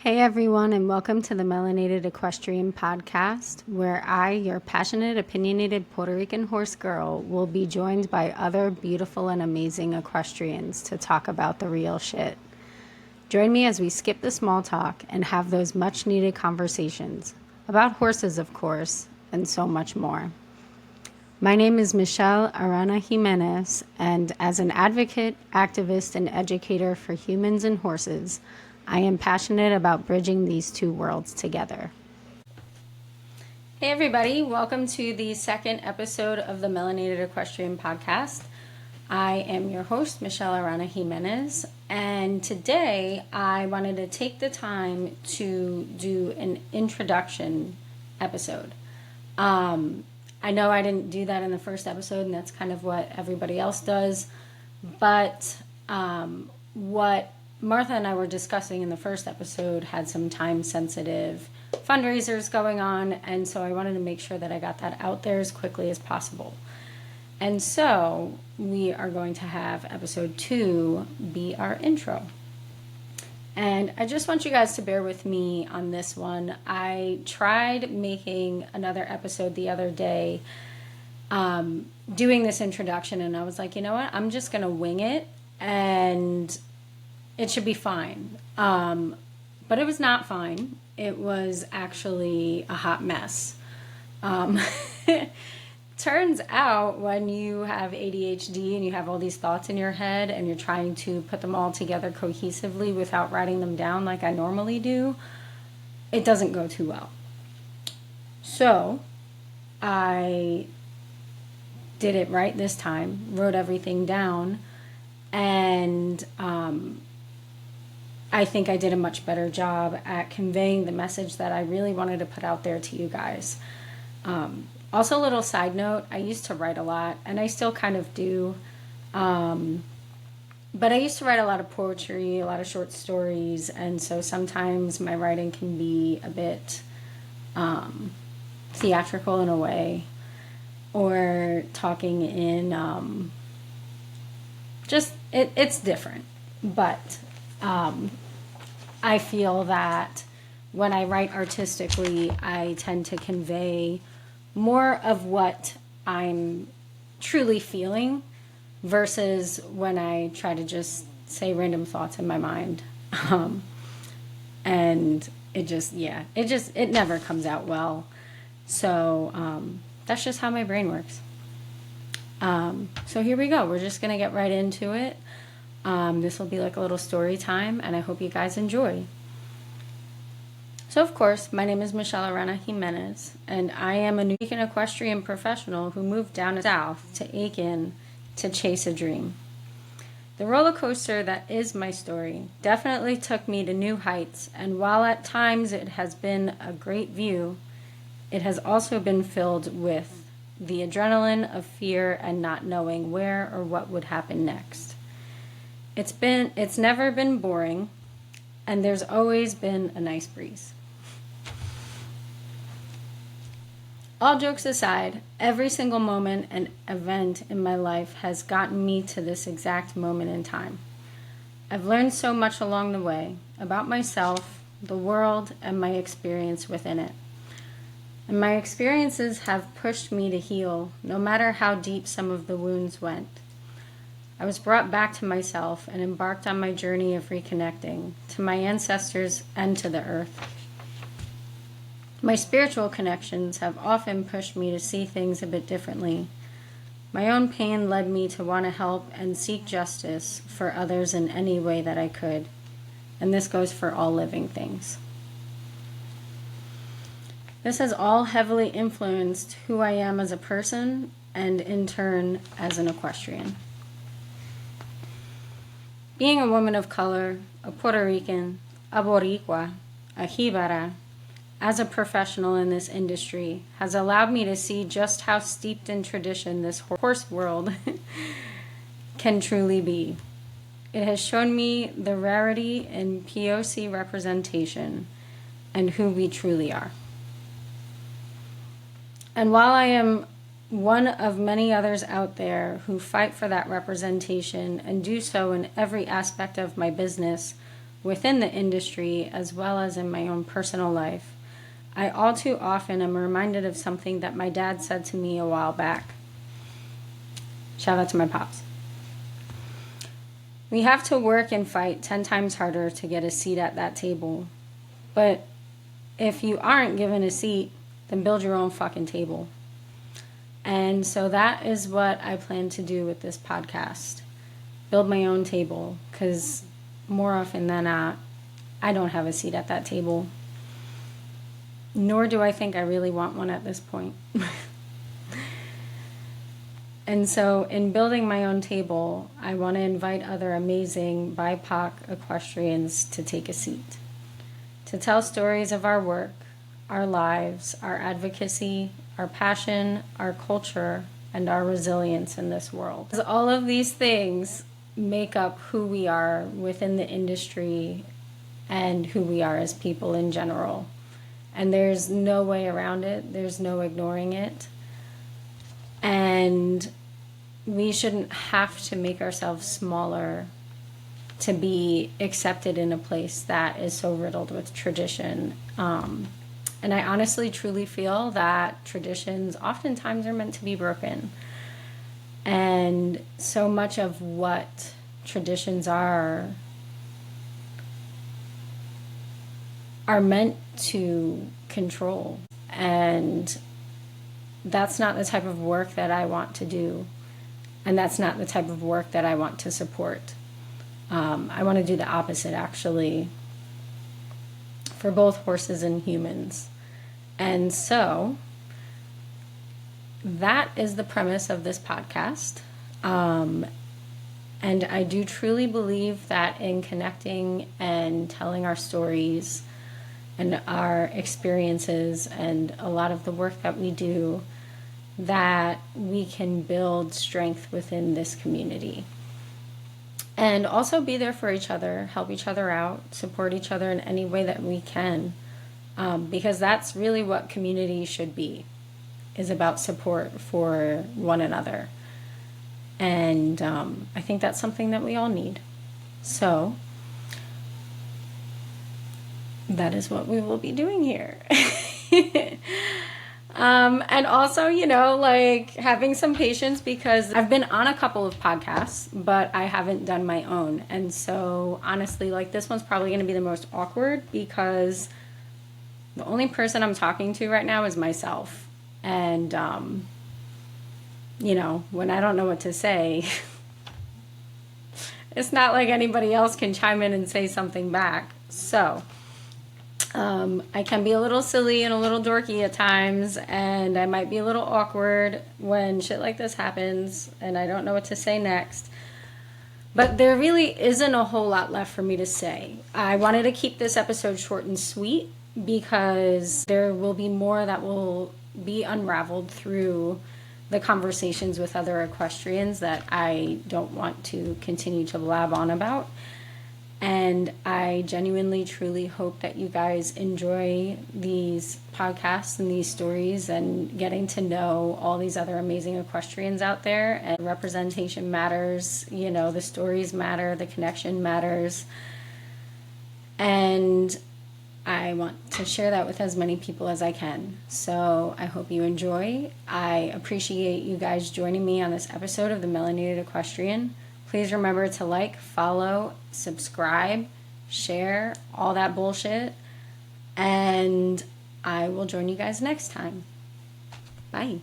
Hey everyone, and welcome to the Melanated Equestrian Podcast, where I, your passionate, opinionated Puerto Rican horse girl, will be joined by other beautiful and amazing equestrians to talk about the real shit. Join me as we skip the small talk and have those much needed conversations about horses, of course, and so much more. My name is Michelle Arana Jimenez, and as an advocate, activist, and educator for humans and horses, I am passionate about bridging these two worlds together. Hey everybody, welcome to the second episode of the Melanated Equestrian Podcast. I am your host, Michelle Arana Jimenez, and today I wanted to take the time to do an introduction episode. I know I didn't do that in the first episode, and that's kind of what everybody else does, but what Martha and I were discussing in the first episode had some time-sensitive fundraisers going on, and so I wanted to make sure that I got that out there as quickly as possible. And so we are going to have episode 2 be our intro. And I just want you guys to bear with me on this one. I tried making another episode the other day, doing this introduction, and I was like, you know what? I'm just going to wing it, and it should be fine. But it was not fine. It was actually a hot mess. Turns out when you have ADHD and you have all these thoughts in your head and you're trying to put them all together cohesively without writing them down like I normally do, it doesn't go too well. So I did it right this time, wrote everything down, and I think I did a much better job at conveying the message that I really wanted to put out there to you guys. Also, a little side note, I used to write a lot, and I still kind of do, but I used to write a lot of poetry, a lot of short stories, and so sometimes my writing can be a bit theatrical in a way, or talking in, it's different, but I feel that when I write artistically, I tend to convey more of what I'm truly feeling versus when I try to just say random thoughts in my mind. And it never comes out well. So that's just how my brain works. So here we go. We're just going to get right into it. This will be like a little story time, and I hope you guys enjoy. So, of course, my name is Michelle Arana Jimenez, and I am a New York equestrian professional who moved down south to Aiken to chase a dream. The roller coaster that is my story definitely took me to new heights, and while at times it has been a great view, it has also been filled with the adrenaline of fear and not knowing where or what would happen next. It's never been boring, and there's always been a nice breeze. All jokes aside, every single moment and event in my life has gotten me to this exact moment in time. I've learned so much along the way about myself, the world, and my experience within it. And my experiences have pushed me to heal, no matter how deep some of the wounds went. I was brought back to myself and embarked on my journey of reconnecting to my ancestors and to the earth. My spiritual connections have often pushed me to see things a bit differently. My own pain led me to want to help and seek justice for others in any way that I could. And this goes for all living things. This has all heavily influenced who I am as a person and in turn as an equestrian. Being a woman of color, a Puerto Rican, a Boricua, a Jibara, as a professional in this industry has allowed me to see just how steeped in tradition this horse world can truly be. It has shown me the rarity in POC representation and who we truly are. And while I am one of many others out there who fight for that representation and do so in every aspect of my business, within the industry as well as in my own personal life, I all too often am reminded of something that my dad said to me a while back. Shout out to my pops. We have to work and fight 10 times harder to get a seat at that table. But if you aren't given a seat, then build your own fucking table. And so that is what I plan to do with this podcast. Build my own table, because more often than not, I don't have a seat at that table. Nor do I think I really want one at this point. And so in building my own table, I want to invite other amazing BIPOC equestrians to take a seat, to tell stories of our work, our lives, our advocacy, our passion, our culture, and our resilience in this world. All of these things make up who we are within the industry and who we are as people in general. And there's no way around it. There's no ignoring it. And we shouldn't have to make ourselves smaller to be accepted in a place that is so riddled with tradition. And I honestly, truly feel that traditions oftentimes are meant to be broken. And so much of what traditions are meant to control. And that's not the type of work that I want to do. And that's not the type of work that I want to support. I want to do the opposite, actually, for both horses and humans. And so that is the premise of this podcast. And I do truly believe that in connecting and telling our stories and our experiences and a lot of the work that we do, that we can build strength within this community. And also be there for each other, help each other out, support each other in any way that we can. Because that's really what community should be, is about support for one another. And I think that's something that we all need. So that is what we will be doing here. And also, having some patience, because I've been on a couple of podcasts, but I haven't done my own. And so honestly, this one's probably going to be the most awkward, because the only person I'm talking to right now is myself. And, when I don't know what to say, it's not like anybody else can chime in and say something back. So I can be a little silly and a little dorky at times, and I might be a little awkward when shit like this happens and I don't know what to say next. But there really isn't a whole lot left for me to say. I wanted to keep this episode short and sweet, because there will be more that will be unraveled through the conversations with other equestrians that I don't want to continue to blab on about. And I genuinely, truly hope that you guys enjoy these podcasts and these stories and getting to know all these other amazing equestrians out there. And representation matters, the stories matter, the connection matters. And I want to share that with as many people as I can. So I hope you enjoy. I appreciate you guys joining me on this episode of The Melanated Equestrian. Please remember to like, follow, subscribe, share, all that bullshit. And I will join you guys next time. Bye.